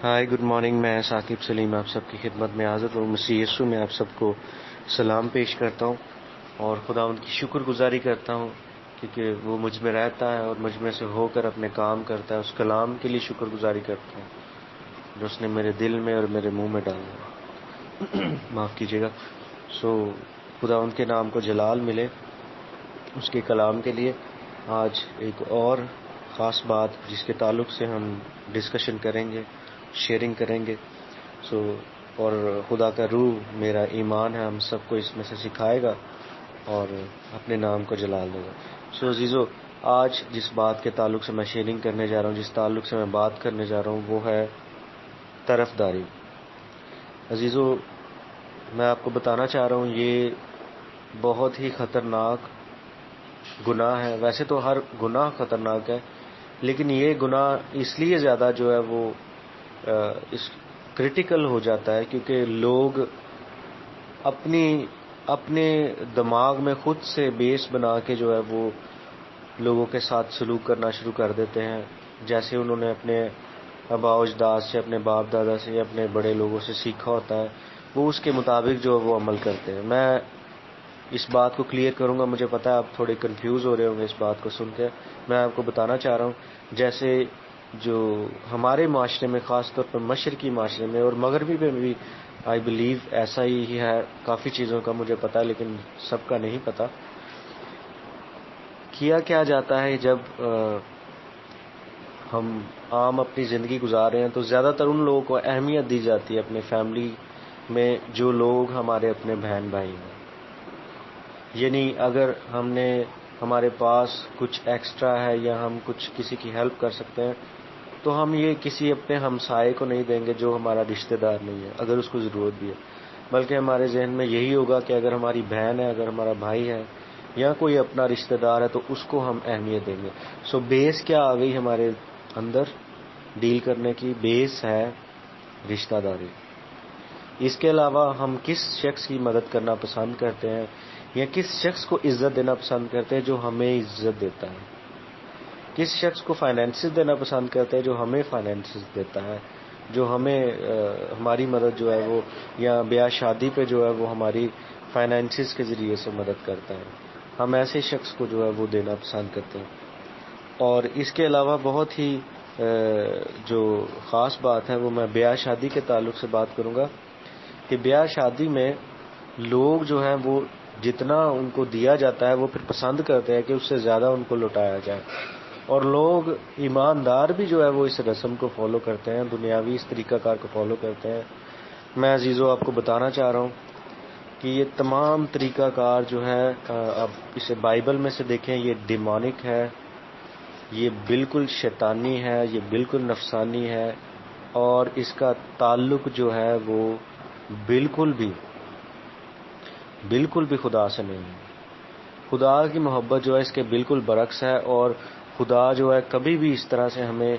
ہائے good morning, میں ثاقب سلیم آپ سب کی خدمت میں حاضر ہوں۔ مسیح یسوع میں آپ سب کو سلام پیش کرتا ہوں اور خدا ان کی شکر گزاری کرتا ہوں کیونکہ وہ مجھ میں رہتا ہے اور مجھ میں سے ہو کر اپنے کام کرتا ہے۔ اس کلام کے لیے شکر گزاری کرتا ہوں جو اس نے میرے دل میں اور میرے منہ میں ڈالا ہے۔ معاف کیجیے گا۔ خدا ان کے نام کو جلال ملے۔ اس کے کلام کے لیے آج ایک اور خاص بات جس کے تعلق سے ہم ڈسکشن کریں گے، شیئرنگ کریں گے۔ اور خدا کا روح، میرا ایمان ہے، ہم سب کو اس میں سے سکھائے گا اور اپنے نام کو جلال دے گا۔ عزیزو، آج جس بات کے تعلق سے میں شیئرنگ کرنے جا رہا ہوں، جس تعلق سے میں بات کرنے جا رہا ہوں، وہ ہے طرفداری۔ عزیزو، میں آپ کو بتانا چاہ رہا ہوں یہ بہت ہی خطرناک گناہ ہے۔ ویسے تو ہر گناہ خطرناک ہے، لیکن یہ گناہ اس لیے زیادہ جو ہے وہ اس کریٹیکل ہو جاتا ہے کیونکہ لوگ اپنے دماغ میں خود سے بیس بنا کے جو ہے وہ لوگوں کے ساتھ سلوک کرنا شروع کر دیتے ہیں، جیسے انہوں نے اپنے آباء و اجداد سے، اپنے باپ دادا سے یا اپنے بڑے لوگوں سے سیکھا ہوتا ہے، وہ اس کے مطابق جو ہے وہ عمل کرتے ہیں۔ میں اس بات کو کلیئر کروں گا، مجھے پتا ہے آپ تھوڑے کنفیوز ہو رہے ہوں گے اس بات کو سن کے۔ میں آپ کو بتانا چاہ رہا ہوں جیسے جو ہمارے معاشرے میں، خاص طور پر مشرقی معاشرے میں اور مغربی میں بھی آئی بلیو ایسا ہی ہے، کافی چیزوں کا مجھے پتا لیکن سب کا نہیں پتا۔ کیا جاتا ہے جب ہم عام اپنی زندگی گزار رہے ہیں تو زیادہ تر ان لوگوں کو اہمیت دی جاتی ہے اپنے فیملی میں جو لوگ ہمارے اپنے بہن بھائی ہیں۔ یعنی اگر ہمارے پاس کچھ ایکسٹرا ہے یا ہم کچھ کسی کی ہیلپ کر سکتے ہیں تو ہم یہ کسی اپنے ہمسائے کو نہیں دیں گے جو ہمارا رشتہ دار نہیں ہے، اگر اس کو ضرورت بھی ہے، بلکہ ہمارے ذہن میں یہی ہوگا کہ اگر ہماری بہن ہے، اگر ہمارا بھائی ہے یا کوئی اپنا رشتہ دار ہے تو اس کو ہم اہمیت دیں گے۔ بیس کیا آ گئی ہمارے اندر ڈیل کرنے کی؟ بیس ہے رشتہ داری۔ اس کے علاوہ ہم کس شخص کی مدد کرنا پسند کرتے ہیں یا کس شخص کو عزت دینا پسند کرتے ہیں جو ہمیں عزت دیتا ہے؟ کس شخص کو فائنینسز دینا پسند کرتے ہیں جو ہمیں فائنینسز دیتا ہے، جو ہمیں ہماری مدد جو ہے وہ، یا بیاہ شادی پہ جو ہے وہ ہماری فائنینسز کے ذریعے سے مدد کرتا ہے؟ ہم ایسے شخص کو جو ہے وہ دینا پسند کرتے ہیں۔ اور اس کے علاوہ بہت ہی جو خاص بات ہے وہ میں بیاہ شادی کے تعلق سے بات کروں گا کہ بیاہ شادی میں لوگ جو ہیں وہ جتنا ان کو دیا جاتا ہے وہ پھر پسند کرتے ہیں کہ اس سے زیادہ ان کو لوٹایا جائے، اور لوگ ایماندار بھی جو ہے وہ اس رسم کو فالو کرتے ہیں، دنیاوی اس طریقہ کار کو فالو کرتے ہیں۔ میں عزیزو آپ کو بتانا چاہ رہا ہوں کہ یہ تمام طریقہ کار جو ہے، اب اسے بائبل میں سے دیکھیں، یہ ڈیمونک ہے، یہ بالکل شیطانی ہے، یہ بالکل نفسانی ہے، اور اس کا تعلق جو ہے وہ بالکل بھی خدا سے نہیں ہے۔ خدا کی محبت جو ہے اس کے بالکل برعکس ہے، اور خدا جو ہے کبھی بھی اس طرح سے ہمیں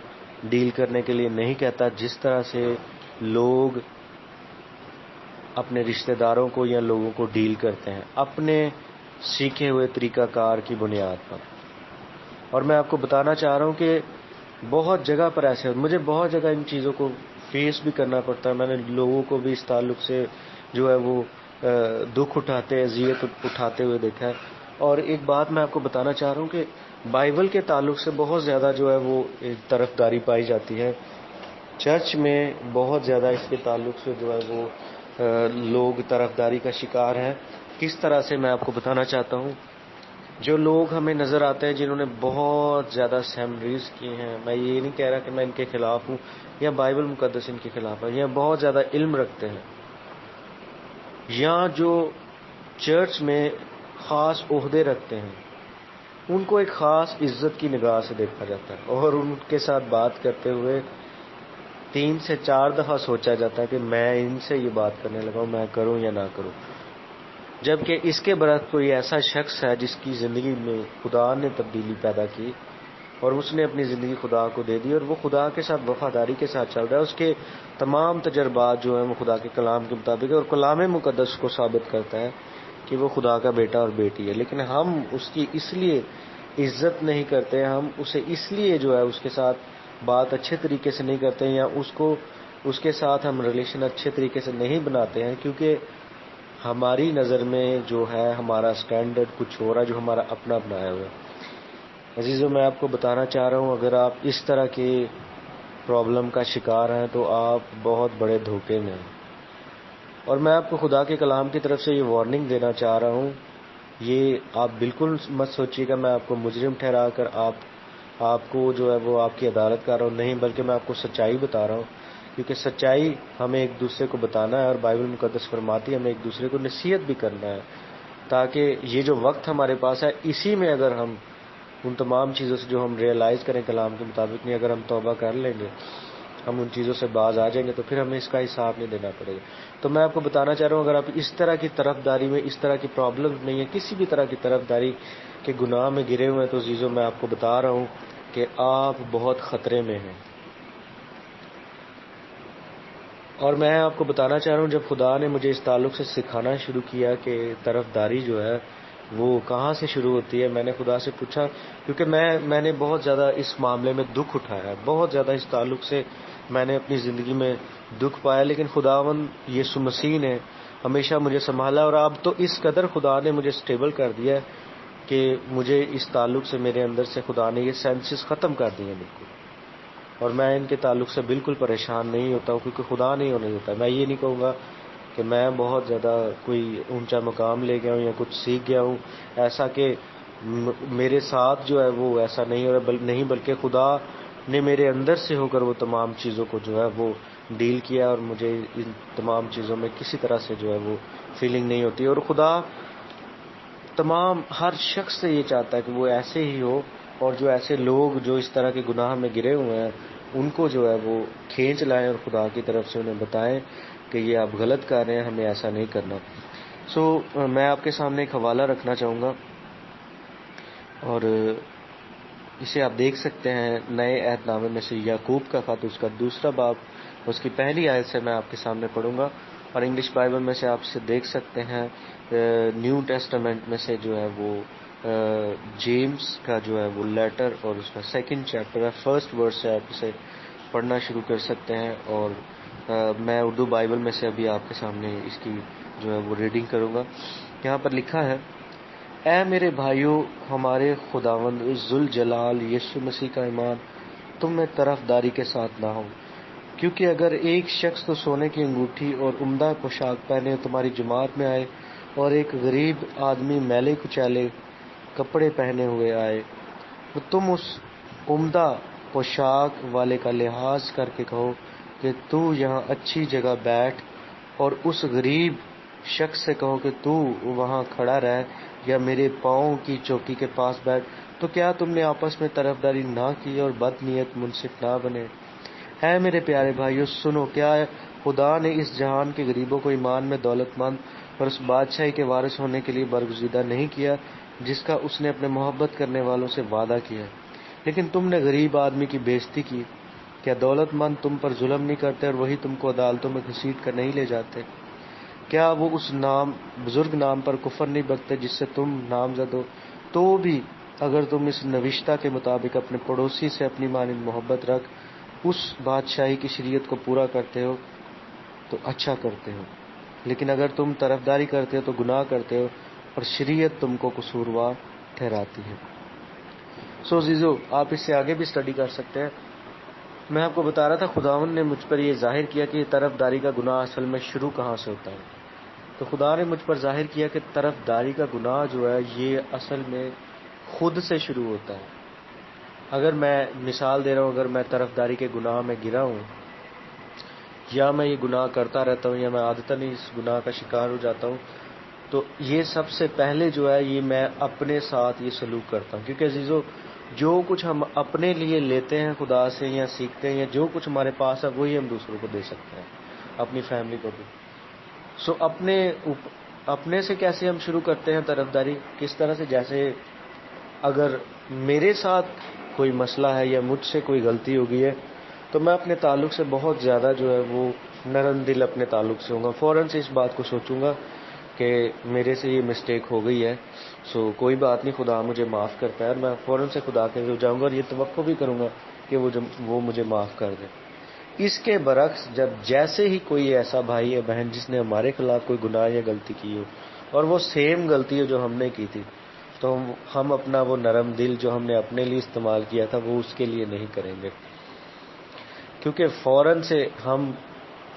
ڈیل کرنے کے لیے نہیں کہتا جس طرح سے لوگ اپنے رشتہ داروں کو یا لوگوں کو ڈیل کرتے ہیں اپنے سیکھے ہوئے طریقہ کار کی بنیاد پر۔ اور میں آپ کو بتانا چاہ رہا ہوں کہ بہت جگہ پر ایسے، مجھے بہت جگہ ان چیزوں کو فیس بھی کرنا پڑتا ہے۔ میں نے لوگوں کو بھی اس تعلق سے جو ہے وہ دکھ اٹھاتے، اذیت اٹھاتے ہوئے دیکھا ہے۔ اور ایک بات میں آپ کو بتانا چاہ رہا ہوں کہ بائبل کے تعلق سے بہت زیادہ جو ہے وہ طرفداری پائی جاتی ہے چرچ میں، بہت زیادہ اس کے تعلق سے جو ہے وہ لوگ طرفداری کا شکار ہیں۔ کس طرح سے میں آپ کو بتانا چاہتا ہوں، جو لوگ ہمیں نظر آتے ہیں جنہوں نے بہت زیادہ سیمنریز کی ہیں، میں یہ نہیں کہہ رہا کہ میں ان کے خلاف ہوں یا بائبل مقدس ان کے خلاف ہے، یا بہت زیادہ علم رکھتے ہیں، یا جو چرچ میں خاص عہدے رکھتے ہیں، ان کو ایک خاص عزت کی نگاہ سے دیکھا جاتا ہے، اور ان کے ساتھ بات کرتے ہوئے 3 سے 4 دفعہ سوچا جاتا ہے کہ میں ان سے یہ بات کرنے لگا ہوں، میں کروں یا نہ کروں۔ جبکہ اس کے برعکس کوئی ایسا شخص ہے جس کی زندگی میں خدا نے تبدیلی پیدا کی اور اس نے اپنی زندگی خدا کو دے دی، اور وہ خدا کے ساتھ وفاداری کے ساتھ چل رہا ہے، اس کے تمام تجربات جو ہیں وہ خدا کے کلام کے مطابق ہے، اور کلام مقدس کو ثابت کرتا ہے کہ وہ خدا کا بیٹا اور بیٹی ہے۔ لیکن ہم اس کی اس لیے عزت نہیں کرتے، ہم اسے اس لیے جو ہے اس کے ساتھ بات اچھے طریقے سے نہیں کرتے، یا اس کو اس کے ساتھ ہم ریلیشن اچھے طریقے سے نہیں بناتے ہیں، کیونکہ ہماری نظر میں جو ہے ہمارا سٹینڈرڈ کچھ ہو رہا ہے جو ہمارا اپنا بنایا ہوا ہے۔ عزیزو، میں آپ کو بتانا چاہ رہا ہوں، اگر آپ اس طرح کی پرابلم کا شکار ہیں تو آپ بہت بڑے دھوکے میں ہیں۔ اور میں آپ کو خدا کے کلام کی طرف سے یہ وارننگ دینا چاہ رہا ہوں، یہ آپ بالکل مت سوچیے گا میں آپ کو مجرم ٹھہرا کر آپ کو جو ہے وہ آپ کی عدالت کر رہا ہوں، نہیں، بلکہ میں آپ کو سچائی بتا رہا ہوں، کیونکہ سچائی ہمیں ایک دوسرے کو بتانا ہے، اور بائبل مقدس فرماتی ہے ہمیں ایک دوسرے کو نصیحت بھی کرنا ہے، تاکہ یہ جو وقت ہمارے پاس ہے اسی میں اگر ہم ان تمام چیزوں سے جو ہم ریئلائز کریں کلام کے مطابق نہیں، اگر ہم توبہ کر لیں گے، ہم ان چیزوں سے باز آ جائیں گے، تو پھر ہمیں اس کا حساب نہیں دینا پڑے گا۔ تو میں آپ کو بتانا چاہ رہا ہوں، اگر آپ اس طرح کی طرفداری میں، اس طرح کی پرابلم نہیں ہے، کسی بھی طرح کی طرفداری کے گناہ میں گرے ہوئے ہیں، تو عزیزوں میں آپ کو بتا رہا ہوں کہ آپ بہت خطرے میں ہیں۔ اور میں آپ کو بتانا چاہ رہا ہوں، جب خدا نے مجھے اس تعلق سے سکھانا شروع کیا کہ طرفداری جو ہے وہ کہاں سے شروع ہوتی ہے، میں نے خدا سے پوچھا، کیونکہ میں نے بہت زیادہ اس معاملے میں دکھ اٹھایا ہے، بہت زیادہ اس تعلق سے میں نے اپنی زندگی میں دکھ پایا، لیکن خداوند یسوع مسیح نے ہمیشہ مجھے سنبھالا، اور اب تو اس قدر خدا نے مجھے سٹیبل کر دیا ہے کہ مجھے اس تعلق سے میرے اندر سے خدا نے یہ سینسز ختم کر دیے ہیں بالکل، اور میں ان کے تعلق سے بالکل پریشان نہیں ہوتا ہوں، کیونکہ خدا نہیں ہونے دیتا۔ میں یہ نہیں کہوں گا کہ میں بہت زیادہ کوئی اونچا مقام لے گیا ہوں یا کچھ سیکھ گیا ہوں، ایسا کہ میرے ساتھ جو ہے وہ ایسا نہیں ہو رہا، نہیں، بلکہ خدا نے میرے اندر سے ہو کر وہ تمام چیزوں کو جو ہے وہ ڈیل کیا، اور مجھے ان تمام چیزوں میں کسی طرح سے جو ہے وہ فیلنگ نہیں ہوتی، اور خدا تمام ہر شخص سے یہ چاہتا ہے کہ وہ ایسے ہی ہو، اور جو ایسے لوگ جو اس طرح کے گناہ میں گرے ہوئے ہیں ان کو جو ہے وہ کھینچ لائیں اور خدا کی طرف سے انہیں بتائیں کہ یہ آپ غلط کر رہے ہیں، ہمیں ایسا نہیں کرنا۔ میں آپ کے سامنے ایک حوالہ رکھنا چاہوں گا، اور اسے آپ دیکھ سکتے ہیں نئے عہد نامے میں سے یعقوب کا خط، اس کا 2 باب، اس کی پہلی آیت سے میں آپ کے سامنے پڑھوں گا، اور انگلش بائبل میں سے آپ اسے دیکھ سکتے ہیں نیو ٹیسٹامنٹ میں سے جو ہے وہ جیمز کا جو ہے وہ لیٹر، اور اس کا 2 چیپٹر ہے، 1 ورس سے آپ اسے پڑھنا شروع کر سکتے ہیں، اور میں اردو بائبل میں سے ابھی آپ کے سامنے اس کی جو ہے وہ ریڈنگ کروں گا۔ یہاں پر لکھا ہے، اے میرے بھائیو، ہمارے خداوند ذوالجلال یسوع مسیح کا ایمان تم میں طرف داری کے ساتھ نہ ہو، کیونکہ اگر ایک شخص تو سونے کی انگوٹھی اور عمدہ پوشاک پہنے تمہاری جماعت میں آئے، اور ایک غریب آدمی میلے کچیلے کپڑے پہنے ہوئے آئے، تو تم اس عمدہ پوشاک والے کا لحاظ کر کے کہو کہ تو یہاں اچھی جگہ بیٹھ، اور اس غریب شخص سے کہو کہ تو وہاں کھڑا رہ، یا میرے پاؤں کی چوکی کے پاس بیٹھ، تو کیا تم نے آپس میں طرفداری نہ کی اور بد نیت منصف نہ بنے؟ اے میرے پیارے بھائیو سنو، کیا خدا نے اس جہان کے غریبوں کو ایمان میں دولت مند اور اس بادشاہی کے وارث ہونے کے لیے برگزیدہ نہیں کیا جس کا اس نے اپنے محبت کرنے والوں سے وعدہ کیا؟ لیکن تم نے غریب آدمی کی بے عزتی کی۔ کیا دولت مند تم پر ظلم نہیں کرتے اور وہی تم کو عدالتوں میں گھسیٹ کر نہیں لے جاتے؟ کیا وہ اس بزرگ نام پر کفر نہیں بکتے جس سے تم نامزد ہو؟ تو بھی اگر تم اس نوشتہ کے مطابق اپنے پڑوسی سے اپنی مانند محبت رکھ اس بادشاہی کی شریعت کو پورا کرتے ہو تو اچھا کرتے ہو، لیکن اگر تم طرفداری کرتے ہو تو گناہ کرتے ہو، اور شریعت تم کو قصوروار ٹھہراتی ہے۔ عزیزو، آپ اس سے آگے بھی اسٹڈی کر سکتے ہیں۔ میں آپ کو بتا رہا تھا خداوند نے مجھ پر یہ ظاہر کیا کہ طرفداری کا گناہ اصل میں شروع کہاں سے ہوتا ہے۔ تو خدا نے مجھ پر ظاہر کیا کہ طرفداری کا گناہ جو ہے یہ اصل میں خود سے شروع ہوتا ہے۔ اگر میں مثال دے رہا ہوں، اگر میں طرفداری کے گناہ میں گرا ہوں، یا میں یہ گناہ کرتا رہتا ہوں، یا میں عادتاً اس گناہ کا شکار ہو جاتا ہوں، تو یہ سب سے پہلے جو ہے یہ میں اپنے ساتھ یہ سلوک کرتا ہوں، کیونکہ عزیزو جو کچھ ہم اپنے لیے لیتے ہیں خدا سے یا سیکھتے ہیں، یا جو کچھ ہمارے پاس ہے وہی ہم دوسروں کو دے سکتے ہیں، اپنی فیملی کو بھی۔ اپنے سے کیسے ہم شروع کرتے ہیں طرفداری؟ کس طرح سے؟ جیسے اگر میرے ساتھ کوئی مسئلہ ہے یا مجھ سے کوئی غلطی ہو گئی ہے تو میں اپنے تعلق سے بہت زیادہ جو ہے وہ نرم دل اپنے تعلق سے ہوں گا، فوراً سے اس بات کو سوچوں گا کہ میرے سے یہ مسٹیک ہو گئی ہے، کوئی بات نہیں، خدا مجھے معاف کرتا ہے، اور میں فوراً سے خدا کے ہو جاؤں گا، اور یہ توقع بھی کروں گا کہ وہ مجھے معاف کر دے۔ اس کے برعکس جب جیسے ہی کوئی ایسا بھائی یا بہن جس نے ہمارے خلاف کوئی گناہ یا غلطی کی ہو اور وہ سیم غلطی ہو جو ہم نے کی تھی، تو ہم اپنا وہ نرم دل جو ہم نے اپنے لیے استعمال کیا تھا وہ اس کے لیے نہیں کریں گے، کیونکہ فوراً سے ہم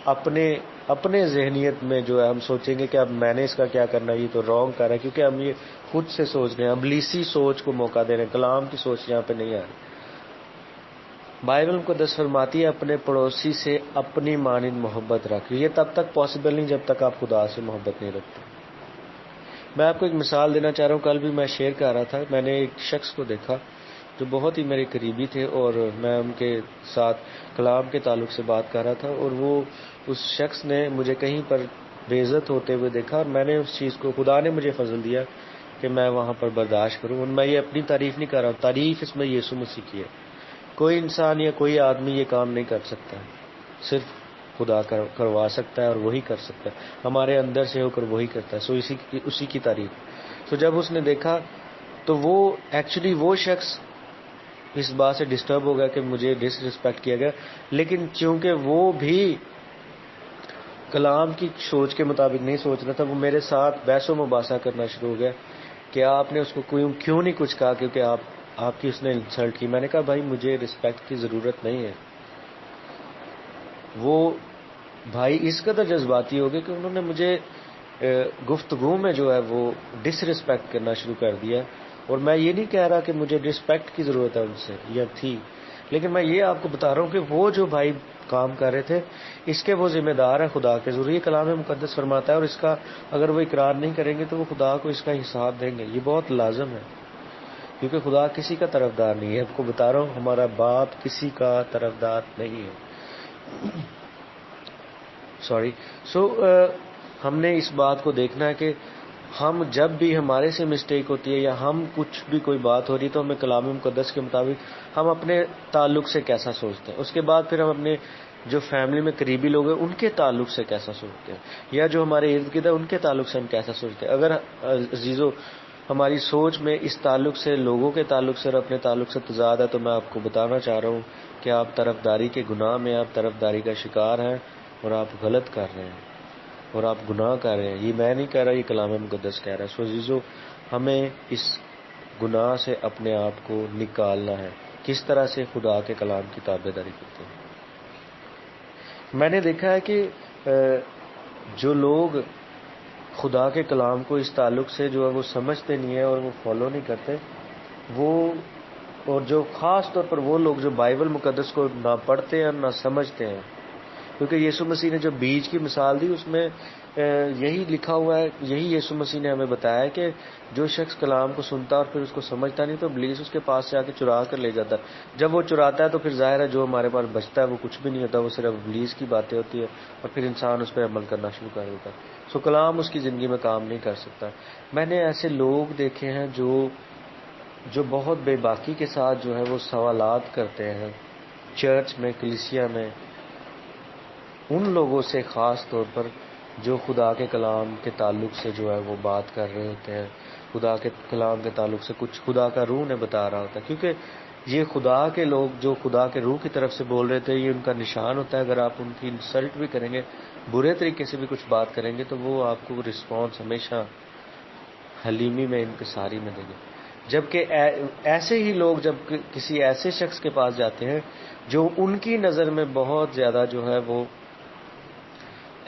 اپنے ذہنیت میں جو ہے ہم سوچیں گے کہ اب میں نے اس کا کیا کرنا ہے، یہ تو رانگ کر رہا ہے، کیونکہ ہم یہ خود سے سوچ رہے ہیں، ابلیسی سوچ کو موقع دے رہے ہیں، کلام کی سوچ یہاں پہ نہیں آ رہی۔ بائبل مقدس فرماتی ہے اپنے پڑوسی سے اپنی مانند محبت رکھ، یہ تب تک پاسبل نہیں جب تک آپ خدا سے محبت نہیں رکھتے۔ میں آپ کو ایک مثال دینا چاہ رہا ہوں، کل بھی میں شیئر کر رہا تھا، میں نے ایک شخص کو دیکھا جو بہت ہی میرے قریبی تھے اور میں ان کے ساتھ کلام کے تعلق سے بات کر رہا تھا، اور وہ اس شخص نے مجھے کہیں پر بے عزت ہوتے ہوئے دیکھا، اور میں نے اس چیز کو، خدا نے مجھے فضل دیا کہ میں وہاں پر برداشت کروں، اور میں یہ اپنی تعریف نہیں کر رہا ہوں، تعریف اس میں یسوع مسیح کی ہے۔ کوئی انسان یا کوئی آدمی یہ کام نہیں کر سکتا ہے، صرف خدا کروا سکتا ہے اور وہی کر سکتا ہے، ہمارے اندر سے ہو کر وہی کرتا ہے، سو اسی کی تعریف۔ سو جب اس نے دیکھا تو وہ ایکچولی وہ شخص اس بات سے ڈسٹرب ہو گیا کہ مجھے ڈس ریسپیکٹ کیا گیا، لیکن چونکہ وہ بھی کلام کی سوچ کے مطابق نہیں سوچ رہا تھا، وہ میرے ساتھ بحث و مباحثہ کرنا شروع ہو گیا کہ آپ نے اس کو کیوں نہیں کچھ کہا، کیونکہ آپ کی اس نے انسلٹ کی۔ میں نے کہا بھائی مجھے رسپیکٹ کی ضرورت نہیں ہے۔ وہ بھائی اس قدر جذباتی ہو گئے کہ انہوں نے مجھے گفتگو میں جو ہے وہ ڈس ریسپیکٹ کرنا شروع کر دیا، اور میں یہ نہیں کہہ رہا کہ مجھے رسپیکٹ کی ضرورت ہے ان سے یا تھی، لیکن میں یہ آپ کو بتا رہا ہوں کہ وہ جو بھائی کام کر رہے تھے اس کے وہ ذمہ دار ہیں خدا کے ذریعے، کلام مقدس فرماتا ہے، اور اس کا اگر وہ اقرار نہیں کریں گے تو وہ خدا کو اس کا حساب دیں گے، یہ بہت لازم ہے، کیونکہ خدا کسی کا طرفدار نہیں ہے، آپ کو بتا رہا ہوں ہمارا باپ کسی کا طرفدار نہیں ہے۔ سو ہم نے اس بات کو دیکھنا ہے کہ ہم جب بھی ہمارے سے مسٹیک ہوتی ہے یا ہم کچھ بھی کوئی بات ہو رہی تو ہمیں کلام مقدس کے مطابق ہم اپنے تعلق سے کیسا سوچتے ہیں، اس کے بعد پھر ہم اپنے جو فیملی میں قریبی لوگ ہیں ان کے تعلق سے کیسا سوچتے ہیں، یا جو ہمارے ارد گرد ہیں ان کے تعلق سے ہم کیسا سوچتے ہیں۔ اگر عزیزو ہماری سوچ میں اس تعلق سے، لوگوں کے تعلق سے اور اپنے تعلق سے تضاد ہے، تو میں آپ کو بتانا چاہ رہا ہوں کہ آپ طرفداری کے گناہ میں، آپ طرفداری کا شکار ہیں اور آپ غلط کر رہے ہیں اور آپ گناہ کر رہے ہیں۔ یہ میں نہیں کہہ رہا، یہ کلام مقدس کہہ رہا ہے۔ سو عزیزو ہمیں اس گناہ سے اپنے آپ کو نکالنا ہے۔ کس طرح سے؟ خدا کے کلام کی تابعداری کرتے ہیں۔ میں نے دیکھا ہے کہ جو لوگ خدا کے کلام کو اس تعلق سے جو ہے وہ سمجھتے نہیں ہیں اور وہ فالو نہیں کرتے، وہ، اور جو خاص طور پر وہ لوگ جو بائبل مقدس کو نہ پڑھتے ہیں نہ سمجھتے ہیں، کیونکہ یسوع مسیح نے جو بیج کی مثال دی اس میں یہی لکھا ہوا ہے، یہی یسوع مسیح نے ہمیں بتایا ہے کہ جو شخص کلام کو سنتا اور پھر اس کو سمجھتا نہیں تو ابلیس اس کے پاس سے آ کے چرا کر لے جاتا ہے۔ جب وہ چراتا ہے تو پھر ظاہر ہے جو ہمارے پاس بچتا ہے وہ کچھ بھی نہیں ہوتا، وہ صرف ابلیس کی باتیں ہوتی ہے، اور پھر انسان اس پہ عمل کرنا شروع کر دیتا ہے۔ سو کلام اس کی زندگی میں کام نہیں کر سکتا۔ میں نے ایسے لوگ دیکھے ہیں جو بہت بے باکی کے ساتھ جو ہے وہ سوالات کرتے ہیں چرچ میں، کلیسیا میں، ان لوگوں سے خاص طور پر جو خدا کے کلام کے تعلق سے جو ہے وہ بات کر رہے ہوتے ہیں، خدا کے کلام کے تعلق سے کچھ خدا کا روح نے بتا رہا ہوتا ہے، کیونکہ یہ خدا کے لوگ جو خدا کے روح کی طرف سے بول رہے تھے، یہ ان کا نشان ہوتا ہے۔ اگر آپ ان کی انسلٹ بھی کریں گے، برے طریقے سے بھی کچھ بات کریں گے، تو وہ آپ کو رسپانس ہمیشہ حلیمی میں، انکساری میں دیں گے۔ جبکہ ایسے ہی لوگ جب کسی ایسے شخص کے پاس جاتے ہیں جو ان کی نظر میں بہت زیادہ جو ہے وہ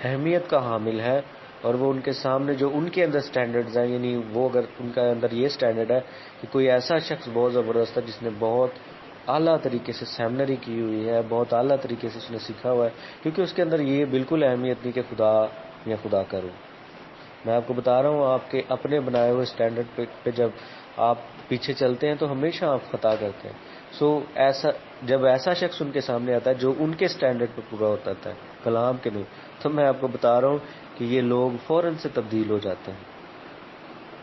اہمیت کا حامل ہے، اور وہ ان کے سامنے جو ان کے اندر سٹینڈرڈز ہیں، یعنی وہ اگر ان کا اندر یہ سٹینڈرڈ ہے کہ کوئی ایسا شخص بہت زبردست ہے جس نے بہت اعلیٰ طریقے سے سیمنری کی ہوئی ہے، بہت اعلیٰ طریقے سے اس نے سیکھا ہوا ہے، کیونکہ اس کے اندر یہ بالکل اہمیت نہیں کہ خدا یا خدا کرو۔ میں آپ کو بتا رہا ہوں، آپ کے اپنے بنائے ہوئے سٹینڈرڈ پہ جب آپ پیچھے چلتے ہیں تو ہمیشہ آپ خطا کرتے ہیں۔ سو جب ایسا شخص ان کے سامنے آتا ہے جو ان کے سٹینڈرڈ پہ پورا ہوتا ہے، کلام کے نہیں، تو میں آپ کو بتا رہا ہوں کہ یہ لوگ فوراً سے تبدیل ہو جاتے ہیں،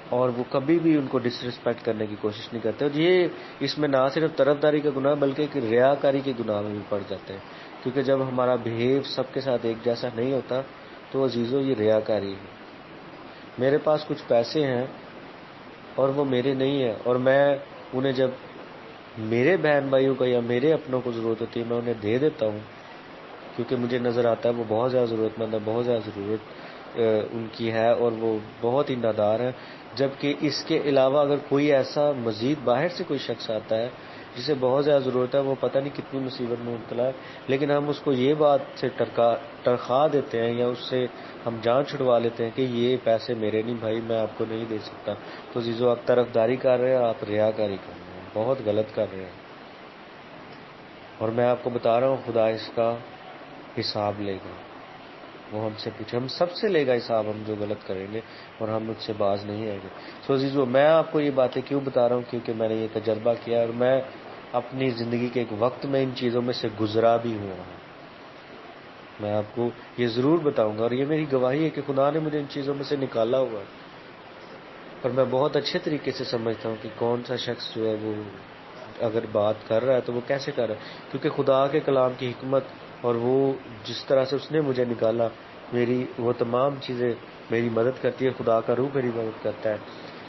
اور وہ کبھی بھی ان کو ڈس ریسپیکٹ کرنے کی کوشش نہیں کرتے۔ اور یہ اس میں نہ صرف طرفداری کا گناہ بلکہ ایک ریاکاری کے گناہ میں بھی پڑ جاتے ہیں، کیونکہ جب ہمارا بہیو سب کے ساتھ ایک جیسا نہیں ہوتا تو عزیزو یہ ریاکاری ہے۔ میرے پاس کچھ پیسے ہیں اور وہ میرے نہیں ہیں، اور میں انہیں جب میرے بہن بھائیوں کا یا میرے اپنوں کو ضرورت ہوتی ہے میں انہیں دے دیتا ہوں، کیونکہ مجھے نظر آتا ہے وہ بہت زیادہ ضرورت مند ہے، بہت زیادہ ضرورت ان کی ہے، اور وہ بہت ہی نادار ہے. جبکہ اس کے علاوہ اگر کوئی ایسا مزید باہر سے کوئی شخص آتا ہے جسے بہت زیادہ ضرورت ہے، وہ پتہ نہیں کتنی مصیبت میں مبتلا ہے، لیکن ہم اس کو یہ بات سے ٹرخا دیتے ہیں یا اس سے ہم جان چھڑوا لیتے ہیں کہ یہ پیسے میرے نہیں بھائی، میں آپ کو نہیں دے سکتا. تو عزیزو، آپ طرفداری کر رہے ہیں، آپ ریاکاری کر رہے ہیں، بہت غلط کر رہے ہیں. اور میں آپ کو بتا رہا ہوں، خدا اس کا حساب لے گا. وہ ہم سے پوچھے، ہم سب سے لے گا حساب، ہم جو غلط کریں گے، اور ہم مجھ سے باز نہیں آئیں گے. سو عزیزو، میں آپ کو یہ باتیں کیوں بتا رہا ہوں؟ کیونکہ میں نے یہ تجربہ کیا، اور میں اپنی زندگی کے ایک وقت میں ان چیزوں میں سے گزرا بھی ہوا ہوں. میں آپ کو یہ ضرور بتاؤں گا، اور یہ میری گواہی ہے کہ خدا نے مجھے ان چیزوں میں سے نکالا ہوا ہے. اور میں بہت اچھے طریقے سے سمجھتا ہوں کہ کون سا شخص جو ہے وہ اگر بات کر رہا ہے تو وہ کیسے کر رہا ہے، کیونکہ خدا کے کلام کی حکمت اور وہ جس طرح سے اس نے مجھے نکالا، میری وہ تمام چیزیں میری مدد کرتی ہے. خدا کا روح میری مدد کرتا ہے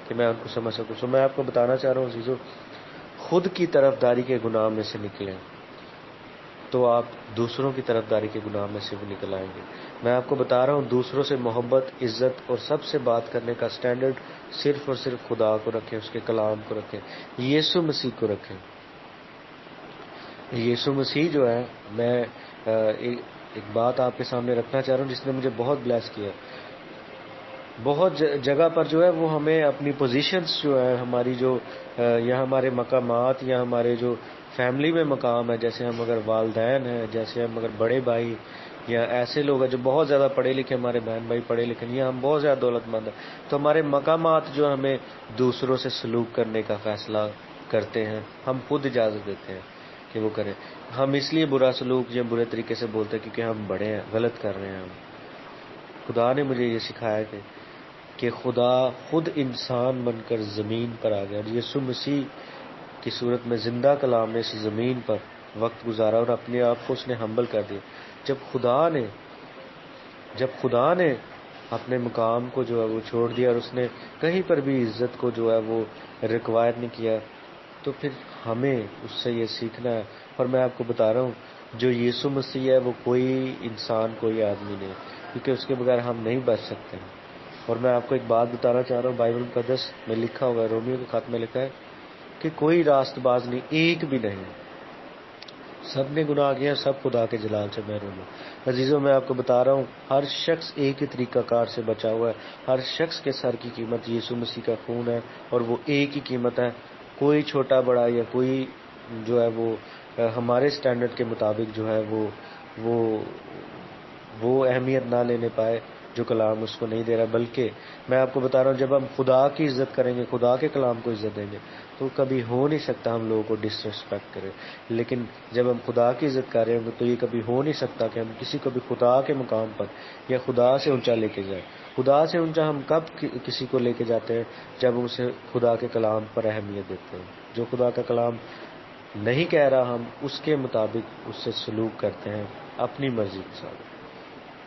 کہ میں ان کو سمجھ سکوں. سو میں آپ کو بتانا چاہ رہا ہوں عزیزو، خود کی طرفداری کے گناہ میں سے نکلیں تو آپ دوسروں کی طرفداری کے گناہ میں سے بھی نکل آئیں گے. میں آپ کو بتا رہا ہوں، دوسروں سے محبت، عزت اور سب سے بات کرنے کا سٹینڈرڈ صرف اور صرف خدا کو رکھیں، اس کے کلام کو رکھیں، یسوع مسیح کو رکھیں. یسوع مسیح جو ہے، میں ایک بات آپ کے سامنے رکھنا چاہ رہا ہوں جس نے مجھے بہت بلیس کیا. بہت جگہ پر جو ہے وہ ہمیں اپنی پوزیشنز جو ہے ہماری، جو یا ہمارے مقامات یا ہمارے جو فیملی میں مقام ہے، جیسے ہم اگر والدین ہیں، جیسے ہم اگر بڑے بھائی یا ایسے لوگ ہیں جو بہت زیادہ پڑھے لکھے، ہمارے بہن بھائی پڑھے لکھے یا ہم بہت زیادہ دولت مند ہیں، تو ہمارے مقامات جو ہمیں دوسروں سے سلوک کرنے کا فیصلہ کرتے ہیں، ہم خود اجازت دیتے ہیں کہ وہ کریں. ہم اس لیے برا سلوک یا برے طریقے سے بولتے ہیں کیونکہ ہم بڑے ہیں، غلط کر رہے ہیں. ہم خدا نے مجھے یہ سکھایا کہ خدا خود انسان بن کر زمین پر آ گیا، اور یسوع مسیح کی صورت میں زندہ کلام نے اس زمین پر وقت گزارا اور اپنے آپ کو اس نے ہمبل کر دیا. جب خدا نے اپنے مقام کو جو ہے وہ چھوڑ دیا اور اس نے کہیں پر بھی عزت کو جو ہے وہ ریکوائر نہیں کیا، تو پھر ہمیں اس سے یہ سیکھنا ہے. اور میں آپ کو بتا رہا ہوں، جو یسوع مسیح ہے وہ کوئی انسان، کوئی آدمی نہیں، کیونکہ اس کے بغیر ہم نہیں بچ سکتے. اور میں آپ کو ایک بات بتانا چاہ رہا ہوں، بائبل مقدس میں لکھا ہوا ہے، رومیو کے خط میں لکھا ہے کہ کوئی راست باز نہیں، ایک بھی نہیں. سب نے گناہ کیا، سب خدا کے جلال سے محروم ہیں. عزیزوں، میں آپ کو بتا رہا ہوں، ہر شخص ایک ہی طریقہ کار سے بچا ہوا ہے. ہر شخص کے سر کی قیمت یسوع مسیح کا خون ہے، اور وہ ایک ہی قیمت ہے. کوئی چھوٹا بڑا یا کوئی جو ہے وہ ہمارے سٹینڈرڈ کے مطابق جو ہے وہ اہمیت نہ لینے پائے جو کلام اس کو نہیں دے رہا. بلکہ میں آپ کو بتا رہا ہوں، جب ہم خدا کی عزت کریں گے، خدا کے کلام کو عزت دیں گے، تو کبھی ہو نہیں سکتا ہم لوگوں کو ڈس ریسپیکٹ کریں. لیکن جب ہم خدا کی عزت کر رہے ہوں گے تو یہ کبھی ہو نہیں سکتا کہ ہم کسی کو بھی خدا کے مقام پر یا خدا سے اونچا لے کے جائیں. خدا سے اونچا ہم کب کسی کو لے کے جاتے ہیں؟ جب ہم اسے خدا کے کلام پر اہمیت دیتے ہیں. جو خدا کا کلام نہیں کہہ رہا، ہم اس کے مطابق اس سے سلوک کرتے ہیں اپنی مرضی کے ساتھ.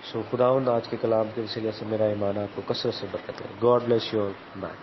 سو خداوند آج کے کلام کے وسیلے سے میرا ایمان آپ کو کثرت سے برکت ہے. God bless you all. Bye.